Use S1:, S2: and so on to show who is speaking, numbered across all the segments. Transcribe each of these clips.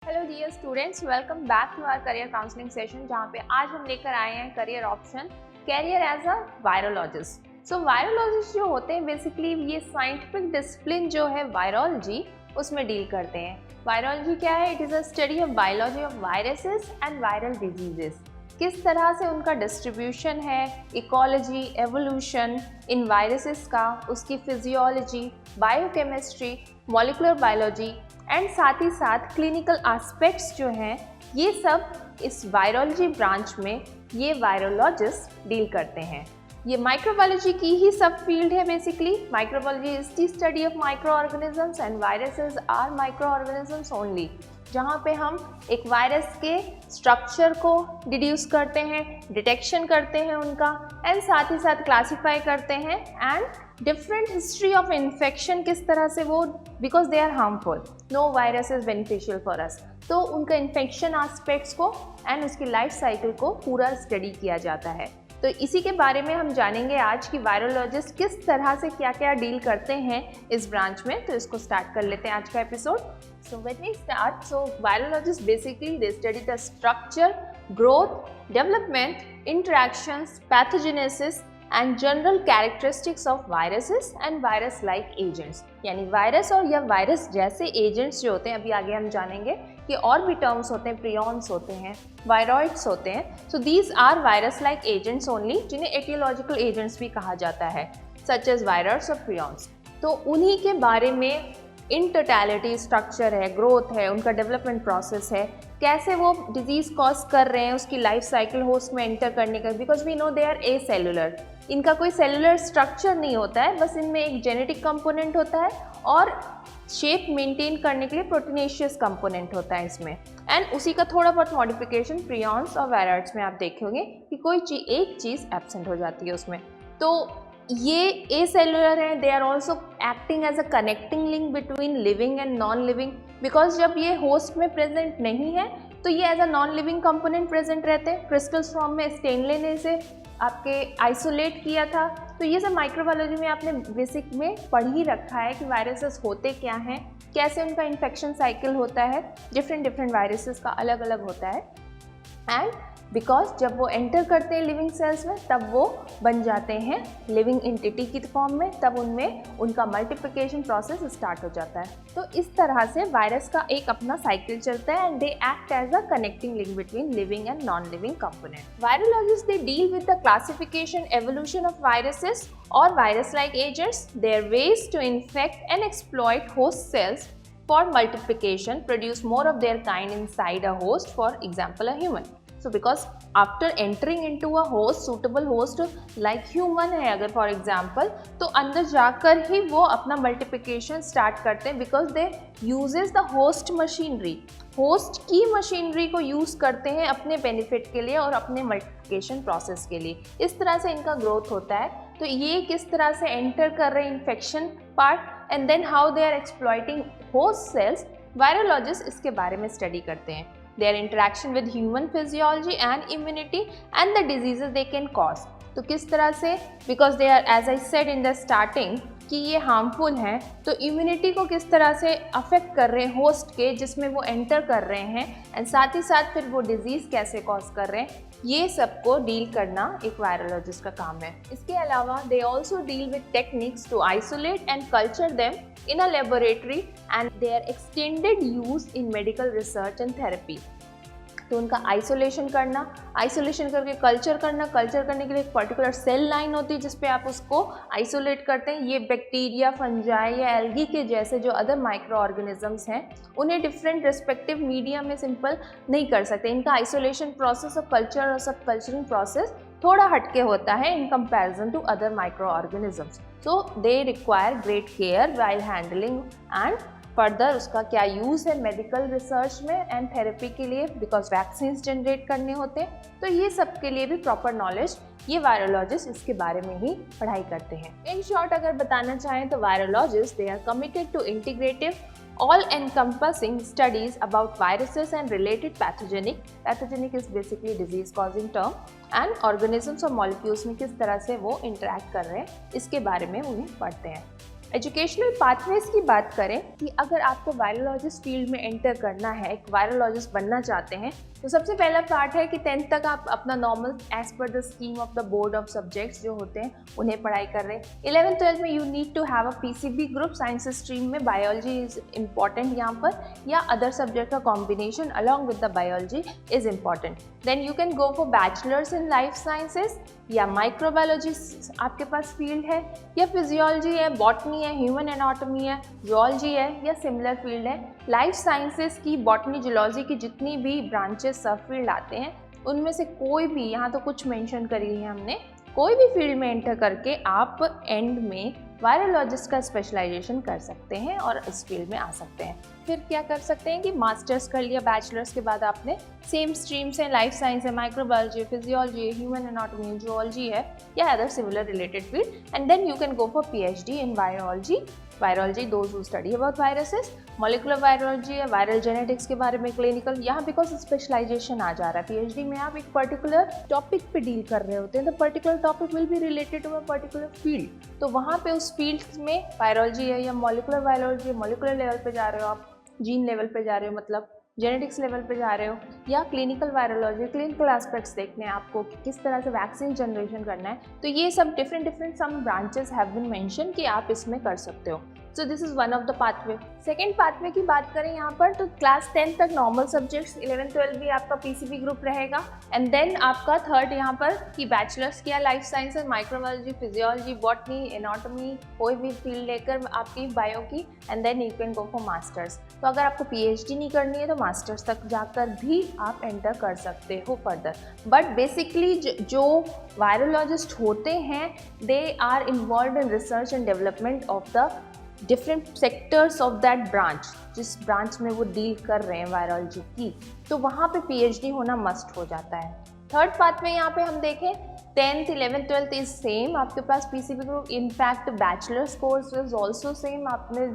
S1: Hello dear students, welcome back to our career counselling session, जहाँ पे आज हम लेकर आए हैं career option career as a virologist. So virologist जो होते हैं बेसिकली ये साइंटिफिक डिसिप्लिन जो है वायरोलॉजी उसमें डील करते हैं। वायरोलॉजी क्या है? It is a study of biology of viruses and viral diseases. किस तरह से उनका डिस्ट्रीब्यूशन है, इकोलॉजी, एवोल्यूशन इन वायरसेस का, उसकी physiology, biochemistry, molecular biology and साथ ही साथ क्लिनिकल एस्पेक्ट्स जो हैं, ये सब इस वायरोलॉजी ब्रांच में ये वायरोलॉजिस्ट डील करते हैं। ये माइक्रोबायोलॉजी की ही सब फील्ड है। Basically microbiology is the study of micro organisms and viruses are micro organisms only, जहाँ पे हम एक वायरस के स्ट्रक्चर को डिड्यूस करते हैं, डिटेक्शन करते हैं उनका, एंड साथ ही साथ क्लासीफाई करते हैं and different history of infection, किस तरह से वो, because they are harmful, no virus is beneficial for us, तो उनका इन्फेक्शन एस्पेक्ट्स को एंड उसकी लाइफ साइकिल को पूरा स्टडी किया जाता है। तो इसी के बारे में हम जानेंगे आज कि वायरोलॉजिस्ट किस तरह से क्या क्या डील करते हैं इस ब्रांच में। तो इसको स्टार्ट कर लेते हैं आज का episode. So when we start, so virologist basically they study the structure, growth, development, interactions, pathogenesis and general characteristics of viruses and virus like agents. यानी वायरस और या वायरस जैसे एजेंट्स जो होते हैं, अभी आगे हम जानेंगे कि और भी टर्म्स होते हैं, प्रियॉन्स होते हैं, वायरॉइड्स होते हैं। So these are virus like agents only, जिन्हें एटियोलॉजिकल एजेंट्स भी कहा जाता है, सच एज वायरस और प्रियॉन्स। तो उन्हीं के बारे में इन टोटैलिटी स्ट्रक्चर है, ग्रोथ है, उनका डेवलपमेंट प्रोसेस है, कैसे वो डिजीज कॉज कर रहे हैं, उसकी लाइफ साइकिल होस्ट में एंटर करने का, because we know they are acellular, इनका कोई सेलुलर स्ट्रक्चर नहीं होता है, बस इनमें एक जेनेटिक कंपोनेंट होता है और शेप मेंटेन करने के लिए प्रोटीनेशियस कंपोनेंट होता है इसमें, एंड उसी का थोड़ा बहुत मॉडिफिकेशन प्रियॉन्स और वायरॉइड्स में आप देखेंगे कि कोई एक चीज़ एब्सेंट हो जाती है उसमें। तो ये ए सेलुलर है, they are also acting as a connecting link between living and non living, because जब ये होस्ट में प्रेजेंट नहीं है तो ये as a non living component present रहते हैं। क्रिस्टल्स फॉर्म में स्टेनले ने इसे आपके आइसोलेट किया था। तो ये सब माइक्रोबायोलॉजी में आपने बेसिक में पढ़ ही रखा है कि वायरसेस होते क्या हैं, कैसे उनका इन्फेक्शन साइकिल होता है, डिफरेंट वायरसेस का अलग अलग होता है, एंड बिकॉज जब वो एंटर करते हैं लिविंग सेल्स में तब वो बन जाते हैं लिविंग एंटिटी की फॉर्म में, तब उनमें उनका मल्टीप्लिकेशन प्रोसेस स्टार्ट हो जाता है। तो इस तरह से वायरस का एक अपना साइकिल चलता है and they act as a connecting link between living and non living component. Virologist they deal with the classification, evolution of viruses और virus like agents, their ways to infect and exploit host cells for multiplication, produce more of their kind inside a host, for example a human. So because after entering into a host, suitable host like human है अगर for example, तो अंदर जाकर ही वो अपना multiplication start करते हैं, because they uses the host machinery, host की मशीनरी को यूज़ करते हैं अपने बेनिफिट के लिए और अपने मल्टीप्लिकेशन प्रोसेस के लिए। इस तरह से इनका ग्रोथ होता है। तो ये किस तरह से एंटर कर रहे हैं infection part and then how they are exploiting host cells, virologist इसके बारे में स्टडी करते हैं। Their interaction with human physiology and immunity and the diseases they can cause. तो किस तरह से, because they are as I said in the starting कि ये हार्मफुल हैं, तो इम्यूनिटी को किस तरह से अफेक्ट कर रहे हैं होस्ट के जिसमें वो एंटर कर रहे हैं, एंड साथ ही साथ फिर वो डिजीज़ कैसे कॉज कर रहे हैं, ये सबको डील करना एक वायरोलॉजिस्ट का काम है। इसके अलावा they also deal with techniques to isolate and culture them in a laboratory and their extended use in medical research and therapy. तो उनका आइसोलेशन करना, आइसोलेशन करके कल्चर करना, कल्चर करने के लिए एक पर्टिकुलर सेल लाइन होती है जिस पे आप उसको आइसोलेट करते हैं। ये बैक्टीरिया, फंजाई या एल्गी के जैसे जो अदर माइक्रो ऑर्गेनिजम्स हैं, उन्हें डिफरेंट रिस्पेक्टिव मीडिया में सिंपल नहीं कर सकते। इनका आइसोलेशन प्रोसेस और कल्चर और सब कल्चरिंग प्रोसेस थोड़ा हटके होता है in comparison to other micro organisms. So they require great care while handling and further उसका क्या यूज़ है मेडिकल रिसर्च में एंड थेरेपी के लिए, बिकॉज वैक्सीन जनरेट करने होते हैं। तो ये सब के लिए भी प्रॉपर नॉलेज ये वायरोलॉजिस्ट इसके बारे में ही पढ़ाई करते हैं। इन शॉर्ट अगर बताना चाहें तो virologist they are committed to integrative all encompassing studies about viruses and related pathogenic is basically disease causing term and organisms और molecules में किस तरह से वो interact कर रहे हैं इसके बारे में उन्हें पढ़ते हैं। एजुकेशनल पाथवेज की बात करें कि अगर आपको वायरोलॉजिस्ट फील्ड में एंटर करना है, एक वायरोलॉजिस्ट बनना चाहते हैं, तो सबसे पहला पार्ट है कि 10th तक आप अपना normal as per the scheme of the board of subjects जो होते हैं उन्हें पढ़ाई कर रहे हैं। 11th 12th में you need to have a PCB group, science stream में बायोलॉजी इज इम्पॉर्टेंट यहाँ पर, या अदर सब्जेक्ट का combination along with the biology is important. Then you can go for bachelors in life sciences, या microbiology आपके पास field है, या फिजियोलॉजी है, बॉटनी है, ह्यूमन एनाटॉमी है, जूलॉजी है, या सिमिलर फील्ड है। लाइफ साइंसेस की बॉटनी जूलॉजी की जितनी भी ब्रांचेस सब फील्ड आते हैं उनमें से कोई भी, यहाँ तो कुछ मेंशन करी है हमने, कोई भी फील्ड में एंटर करके आप एंड में वायरोलॉजिस्ट का स्पेशलाइजेशन कर सकते हैं और इस फील्ड में आ सकते हैं। फिर क्या कर सकते हैं कि मास्टर्स कर लिया, बैचलर्स के बाद आपने सेम स्ट्रीम्स हैं, लाइफ साइंस है, microbiology, physiology, human anatomy, zoology है, या other similar related field, and then you can go for PhD in virology. Virology those who study about viruses, molecular virology है, viral genetics के बारे में, clinical, यहाँ because specialisation आ जा रहा है। पीएचडी में आप एक पर्टिकुलर टॉपिक पे डील कर रहे होते हैं, the particular topic will be related to a particular field, तो वहाँ पे उस फील्ड में वायरोलॉजी है या मॉलिकुलर वायरोलॉजी, मॉलिकुलर लेवल पे जा रहे हो आप, जीन लेवल पे जा रहे हो, मतलब जेनेटिक्स लेवल पे जा रहे हो, या क्लिनिकल वायरोलॉजी, क्लिनिकल एस्पेक्ट्स देखने हैं आपको कि किस तरह से वैक्सीन जनरेशन करना है, तो ये सब different some branches have been mention कि आप इसमें कर सकते हो। So this is one of the pathway. Second pathway की बात करें यहाँ पर, तो क्लास 10 तक नॉर्मल सब्जेक्ट्स, 11th 12th भी आपका पीसीबी ग्रुप रहेगा, एंड देन आपका थर्ड यहाँ पर कि बैचलर्स किया life sciences, microbiology, physiology, botany, anatomy, कोई भी फील्ड लेकर आपकी बायो की, and then you can go for masters. तो अगर आपको पीएचडी नहीं करनी है तो मास्टर्स तक जाकर भी आप एंटर कर सकते हो फर्दर। बट बेसिकली जो वायरोलॉजिस्ट होते हैं they are involve in research and development of the different sectors of that branch, जिस ब्रांच में वो डील कर रहे हैं वायरोलॉजी की, तो वहाँ पे पीएचडी होना मस्ट हो जाता है। थर्ड पार्ट में यहाँ पे हम देखें 10th 11th 12th is same, आपके पास PCB group, in fact bachelor's course is also same. आपने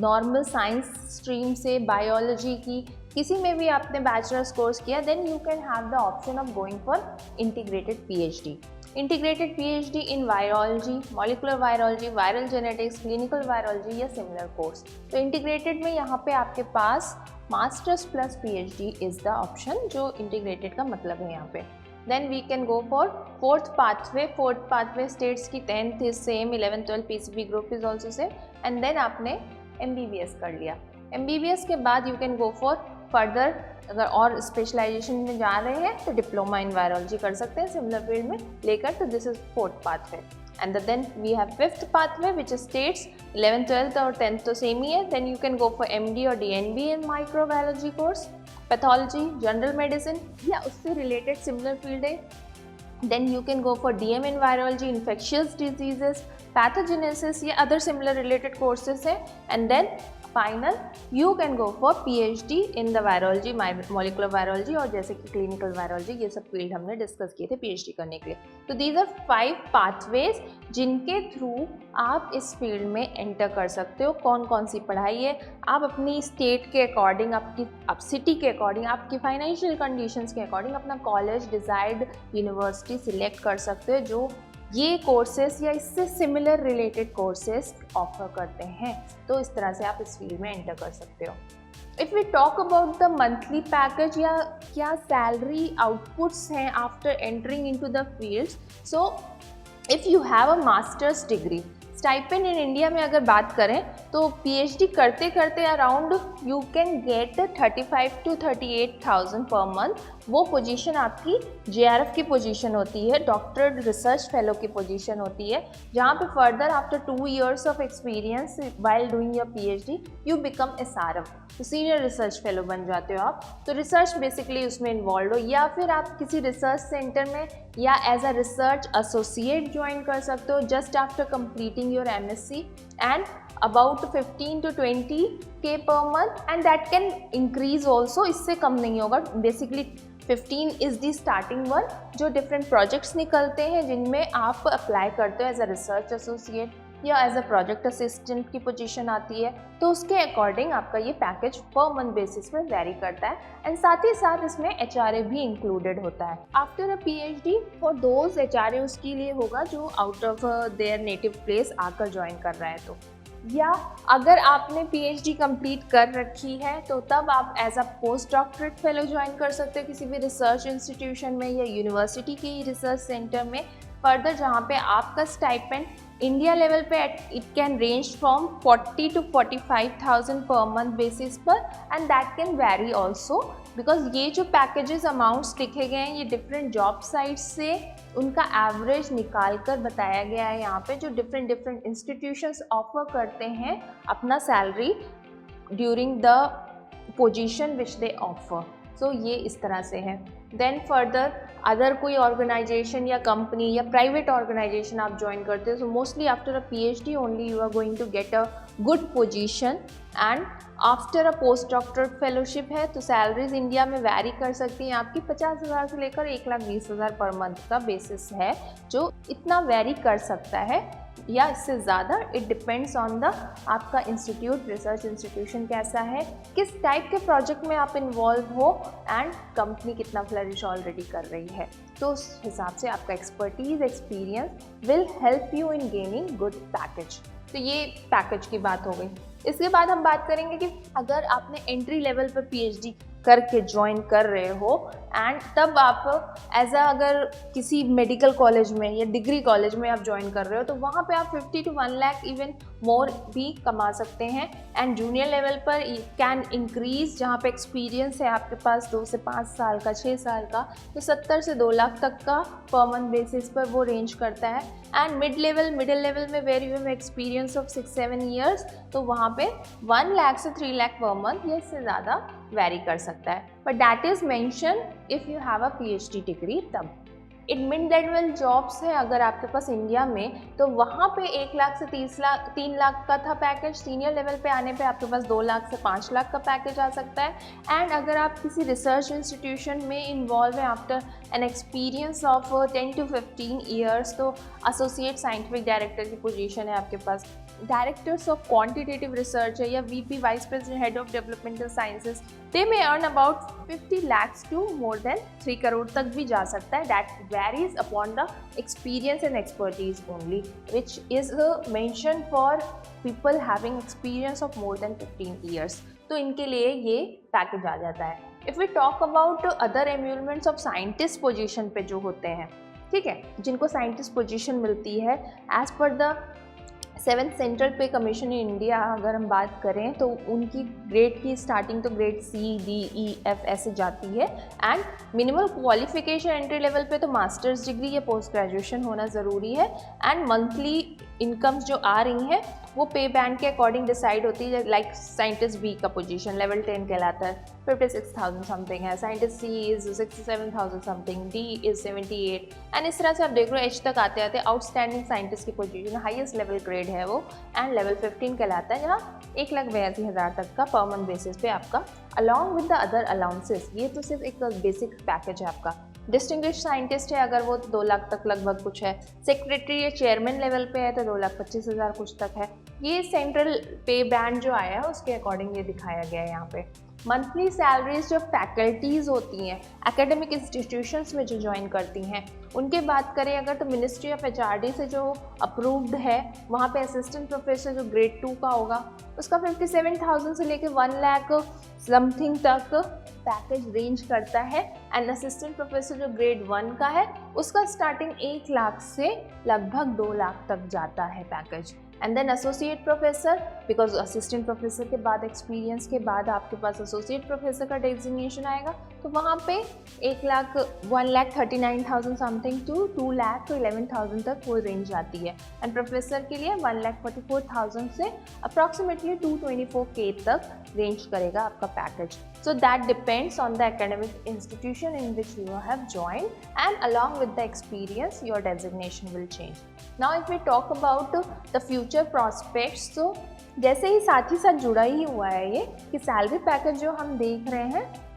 S1: नॉर्मल साइंस स्ट्रीम से बायोलॉजी की किसी में भी आपने बैचलर्स कोर्स किया, then you can have the option of going for integrated PhD. Integrated PhD in virology, molecular virology, viral genetics, clinical virology या similar course. तो इंटीग्रेटेड में यहाँ पे आपके पास master's plus PhD is the option, जो integrated का मतलब है यहाँ पे। Then we can go for fourth pathway. Fourth pathway states की 10th is same, 11th 12th PCB group is also same, and then आपने एमबीबीएस कर लिया। एमबीबीएस के बाद you can go for further, अगर और स्पेशलाइजेशन में जा रहे हैं तो डिप्लोमा इन वायरोलॉजी कर सकते हैं सिमिलर फील्ड में लेकर, तो this is fourth pathway. And then we have fifth pathway which states 11th 12th और 10th तो सेम ही है, then you can go for MD और DNB in microbiology course, pathology, general medicine या उससे रिलेटेड सिमिलर फील्ड है। Then you can go for DM in virology, infectious diseases, pathogenesis या other similar related courses है, and then final you can go for PhD in the virology, molecular virology और जैसे कि clinical virology, ये सब field हमने discuss किए थे PhD करने के लिए। तो these are 5 pathways जिनके थ्रू आप इस फील्ड में एंटर कर सकते हो। कौन कौन सी पढ़ाई है आप अपनी स्टेट के अकॉर्डिंग, आप सिटी के अकॉर्डिंग, आपकी फाइनेंशियल कंडीशंस के अकॉर्डिंग अपना कॉलेज डिजायर्ड यूनिवर्सिटी सिलेक्ट कर सकते हो जो ये कोर्सेस या इससे सिमिलर रिलेटेड कोर्सेस ऑफर करते हैं। तो इस तरह से आप इस फील्ड में एंटर कर सकते हो। If we talk about the monthly package या क्या सैलरी आउटपुट्स हैं after entering into the fields, so if you have a masters degree, stipend in India में अगर बात करें तो पीएचडी करते करते around you can get 35 to 38,000 per month. वो पोजीशन आपकी जेआरएफ की पोजीशन होती है, डॉक्टर रिसर्च फेलो की पोजीशन होती है, जहाँ पे further after 2 years of experience while doing your PhD you become SRF, तो सीनियर रिसर्च फेलो बन जाते हो आप। तो रिसर्च बेसिकली उसमें इन्वॉल्व हो, या फिर आप किसी रिसर्च सेंटर में या as a research associate join कर सकते हो just after completing your MSc, and about 15 to 20K per month, and that can increase also, इससे कम नहीं होगा। Basically 15 is the starting one, जो डिफरेंट प्रोजेक्ट्स निकलते हैं जिनमें आप अप्लाई करते हो एज अ रिसर्च एसोसिएट या एज अ प्रोजेक्ट असिस्टेंट की पोजीशन आती है, तो उसके अकॉर्डिंग आपका ये पैकेज पर मंथ बेसिस पे वेरी करता है। एंड साथ ही साथ इसमें एचआरए भी इंक्लूडेड होता है। After a PhD for those HRA उसके लिए होगा जो out of their native place आकर ज्वाइन कर रहा है। तो या अगर आपने पीएचडी कंप्लीट कर रखी है तो तब आप as a post doctorate fellow join कर सकते हो किसी भी रिसर्च इंस्टीट्यूशन में या यूनिवर्सिटी के रिसर्च सेंटर में फर्दर, जहाँ पे आपका स्टाइपेंड इंडिया लेवल पे it can range from 40 to 45,000 per month basis पर, and that can very also because ये जो पैकेजेस अमाउंट्स लिखे गए हैं ये डिफरेंट जॉब साइट्स से उनका एवरेज निकाल कर बताया गया है यहाँ पे, जो डिफरेंट इंस्टीट्यूशंस ऑफर करते हैं अपना salary during the position which they offer. So ये इस तरह से है। देन फर्दर अदर कोई ऑर्गेनाइजेशन या कंपनी या प्राइवेट ऑर्गेनाइजेशन आप ज्वाइन करते हो, so mostly after a PhD only you are going to get a good position, and after a post doctorate fellowship है तो सैलरीज इंडिया में वैरी कर सकती हैं आपकी 50,000 से लेकर 1,20,000 पर मंथ का बेसिस है, जो इतना वैरी कर सकता है या इससे ज़्यादा। इट डिपेंड्स ऑन द आपका इंस्टीट्यूट, रिसर्च इंस्टीट्यूशन कैसा है, किस टाइप के प्रोजेक्ट में आप इन्वॉल्व हो, एंड कंपनी कितना फ्लरिश ऑलरेडी कर रही है। तो उस हिसाब से आपका expertise, experience will help you in gaining good package. तो ये पैकेज की बात हो गई। इसके बाद हम बात करेंगे कि अगर आपने एंट्री लेवल पर पीएचडी करके ज्वाइन कर रहे हो एंड तब आप एज अ अगर किसी मेडिकल कॉलेज में या डिग्री कॉलेज में आप ज्वाइन कर रहे हो तो वहाँ पे आप 50 to 1 लाख इवन मोर भी कमा सकते हैं। एंड जूनियर लेवल पर कैन इंक्रीज, जहाँ पे एक्सपीरियंस है आपके पास 2 से 5 साल का, 6 साल का, तो 70 से 2 लाख तक का पर मंथ बेसिस पर वो रेंज करता है। एंड मिडिल लेवल में where you have experience of 6-7 years तो वहाँ पे 1 लाख से 3 लाख पर मंथ या इससे ज़्यादा वेरी कर सकता है, but that is mention if you have a PhD degree. तब इन मिड लेवल जॉब्स है अगर आपके पास इंडिया में तो वहाँ पे 1 लाख से 3 लाख का था पैकेज। सीनियर लेवल पे आने पे आपके पास 2 लाख से 5 लाख का पैकेज आ सकता है। एंड अगर आप किसी रिसर्च इंस्टीट्यूशन में इन्वॉल्व है after an experience of 10 to 15 years तो एसोसिएट साइंटिफिक डायरेक्टर की पोजीशन है आपके पास। डायरेक्टर्स ऑफ क्वांटिटेटिव रिसर्च है या VP, vice president, head of developmental sciences, they may earn about 50 lakhs to more than 3 crore तक भी जा सकता है। That varies upon the experience and expertise only, which is mentioned for people having experience of more than 15 years. तो इनके लिए ये package आ जाता है। If we talk about other emoluments of scientist position पे जो होते हैं, ठीक है, जिनको साइंटिस्ट पोजीशन मिलती है as per the 7th central pay commission in India अगर हम बात करें तो उनकी ग्रेड की स्टार्टिंग तो ग्रेड C-D-E-F ऐसे जाती है। And minimal qualification entry level पे तो मास्टर्स डिग्री या पोस्ट ग्रेजुएशन होना ज़रूरी है। एंड मंथली इनकम्स जो आ रही हैं वो पे बैंड के अकॉर्डिंग डिसाइड होती है। लाइक साइंटिस्ट बी का पोजीशन लेवल 10 कहलाता है, 56,000 समथिंग है। Scientist C is 67,000 something, D is 78, and इस तरह से आप देख रहे हो एच तक आते आते आउटस्टैंडिंग साइंटिस्ट की पोजीशन हाईएस्ट लेवल ग्रेड है वो, एंड लेवल 15 कहलाता है, जहाँ 1,82,000 तक का पर मंथ बेसिस पे आपका along with the other allowances. ये तो सिर्फ एक बेसिक पैकेज है आपका। डिस्टिंग्विश साइंटिस्ट है अगर वो 2 लाख तक लगभग कुछ है। सेक्रेटरी या चेयरमैन लेवल पे है तो 2,25,000 कुछ तक है। ये सेंट्रल पे बैंड जो आया है उसके अकॉर्डिंग ये दिखाया गया है यहाँ पे। मंथली सैलरीज जो फैकल्टीज़ होती हैं एकेडमिक इंस्टीट्यूशंस में जो ज्वाइन करती हैं उनके बात करें अगर तो मिनिस्ट्री ऑफ एचआरडी से जो अप्रूव्ड है वहाँ पे असिस्टेंट प्रोफेसर जो ग्रेड 2 का होगा उसका 57,000 से लेकर 1 लाख समथिंग तक पैकेज रेंज करता है। एंड असिस्टेंट प्रोफेसर जो ग्रेड 1 का है उसका स्टार्टिंग 1 लाख से लगभग 2 लाख तक जाता है package. And then associate professor, because assistant professor के बाद एक्सपीरियंस के बाद आपके पास एसोसिएट प्रोफेसर का डेजिग्नेशन आएगा तो वहाँ पे 1,39,000 समथिंग टू 2,11,000 तक वो रेंज आती है। एंड प्रोफेसर के लिए 1,44,000 से अप्रॉक्सीमेटली 224K तक रेंज करेगा आपका package. So that depends on the academic institution in which you have join and along with the experience your designation will change. Now if we talk about the future prospects, तो जैसे ही साथ जुड़ा ही हुआ है ये कि सैलरी पैकेज जो हम देख रहे हैं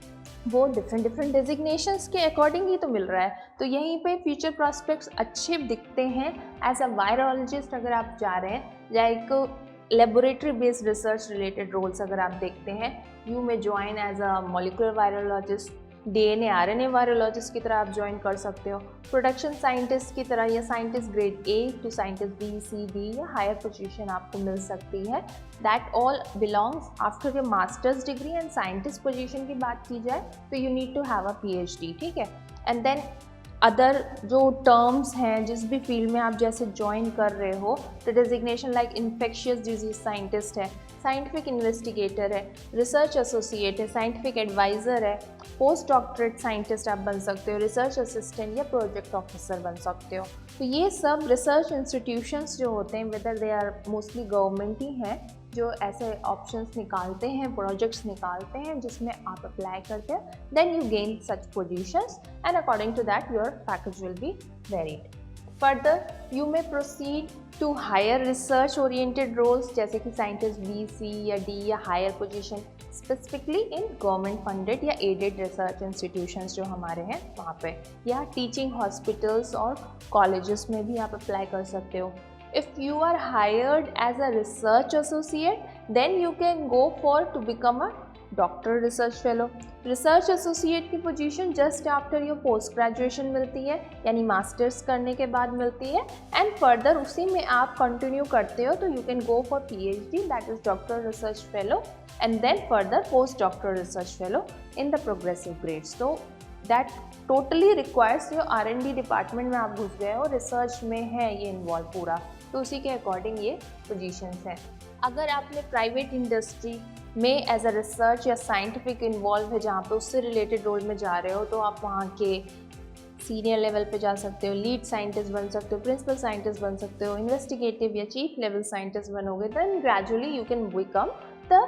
S1: वो डिफरेंट डेजिग्नेशंस के अकॉर्डिंग ही तो मिल रहा है। तो यहीं पे फ्यूचर प्रॉस्पेक्ट्स अच्छे दिखते हैं। एज अ वायरोलॉजिस्ट अगर आप जा रहे हैं या एक laboratory based research related roles अगर आप देखते हैं, you may join as a molecular virologist DNA RNA virologist की तरह आप ज्वाइन कर सकते हो, प्रोडक्शन साइंटिस्ट की तरह या scientist grade A to scientist B, C, D या हायर पोजीशन आपको मिल सकती है। That all belongs after your masters degree. And scientist position की बात की जाए तो you need to have a PhD, ठीक है। एंड देन अदर जो टर्म्स हैं जिस भी फील्ड में आप जैसे ज्वाइन कर रहे हो, तो designation like infectious disease scientist है, साइंटिफिक इन्वेस्टिगेटर है, रिसर्च एसोसिएट है, साइंटिफिक एडवाइज़र है, पोस्ट डॉक्टरेट साइंटिस्ट आप बन सकते हो, रिसर्च असिस्टेंट या प्रोजेक्ट ऑफिसर बन सकते हो। तो ये सब रिसर्च इंस्टीट्यूशंस जो होते हैं, whether they are mostly government ही हैं, जो ऐसे ऑप्शंस निकालते हैं, प्रोजेक्ट्स निकालते हैं जिसमें आप अप्लाई करते हैं, then you gain such positions and according to that your package will be varied. Further you may proceed to higher research oriented roles जैसे कि साइंटिस्ट B, C या D या higher position specifically in government funded या aided research institutions जो हमारे हैं वहाँ पे, या टीचिंग हॉस्पिटल्स और कॉलेजेस में भी आप अप्लाई कर सकते हो। If you are hired as a research associate, then you can go for to become a doctoral research fellow. Research associate की position just after your post graduation मिलती है, यानी मास्टर्स करने के बाद मिलती है, एंड फर्दर उसी में आप कंटिन्यू करते हो तो you can go for PhD, that is doctoral research fellow, and then further post doctoral research fellow in the progressive grades. तो दैट टोटली रिक्वायर्स जो R&D डिपार्टमेंट में आप घुस गए हो, रिसर्च में है ये इन्वॉल्व पूरा, तो उसी के अकॉर्डिंग ये पोजीशंस हैं। अगर आपने प्राइवेट इंडस्ट्री में एज अ रिसर्च या साइंटिफिक इन्वॉल्व है जहाँ पे उससे रिलेटेड रोल में जा रहे हो, तो आप वहाँ के सीनियर लेवल पे जा सकते हो, लीड साइंटिस्ट बन सकते हो, प्रिंसिपल साइंटिस्ट बन सकते हो, इन्वेस्टिगेटिव या चीफ लेवल साइंटिस्ट बनोगे, then gradually you can become the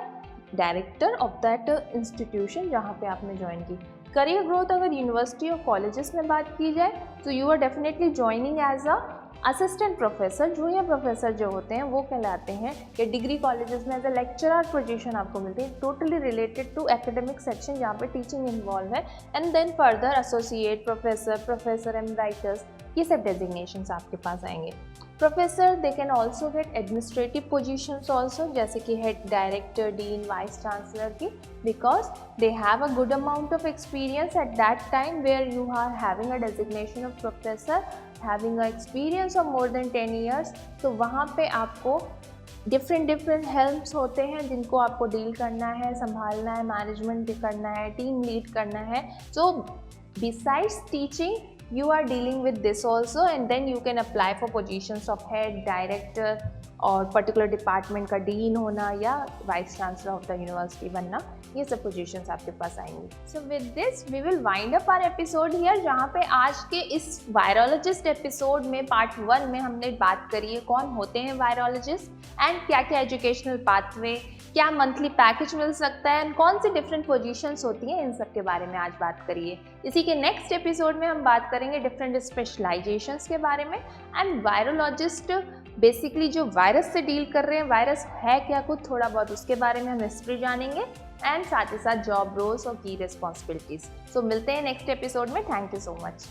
S1: director of that institution जहाँ पे आपने ज्वाइन की। करियर ग्रोथ अगर यूनिवर्सिटी और कॉलेजेस में बात की जाए तो you are definitely joining as a assistant professor, junior professor जो होते हैं वो कहलाते हैं, या डिग्री कॉलेजेस में एज अ लेक्चरर पोजीशन आपको मिलती है, totally related to academic section जहाँ पे टीचिंग इन्वॉल्व है, and then further associate professor, professor emeritus, ये सब डेजिग्नेशंस आपके पास आएंगे। Professor they can also get administrative positions also, जैसे कि head director, dean, vice chancellor की, because they have a good amount of experience at that time where you are having a designation of professor, having a experience of more than 10 years. तो वहाँ पे आपको different helps होते हैं जिनको आपको deal करना है, संभालना है, मैनेजमेंट भी करना है, टीम लीड करना है। So besides teaching you are dealing with this also, and then you can apply for positions of head, director और पर्टिकुलर डिपार्टमेंट का डीन होना या vice chancellor of the university बनना, ये सब पोजीशंस आपके पास आएंगी। So with this we will wind up our episode here, जहाँ पे आज के इस वायरोलॉजिस्ट एपिसोड में पार्ट 1 में हमने बात करी है कौन होते हैं वायरोलॉजिस्ट, एंड क्या क्या एजुकेशनल पाथवे, क्या मंथली पैकेज मिल सकता है, एंड कौन सी डिफरेंट पोजीशंस होती हैं, इन सब के बारे में आज बात करिए। इसी के नेक्स्ट एपिसोड में हम बात करेंगे डिफरेंट स्पेशलाइजेशंस के बारे में, एंड वायरोलॉजिस्ट बेसिकली जो वायरस से डील कर रहे हैं, वायरस है क्या कुछ थोड़ा बहुत उसके बारे में हम हिस्ट्री जानेंगे, एंड साथ ही साथ जॉब रोल्स और की रिस्पॉन्सिबिलिटीज। सो मिलते हैं नेक्स्ट एपिसोड में। Thank you so much.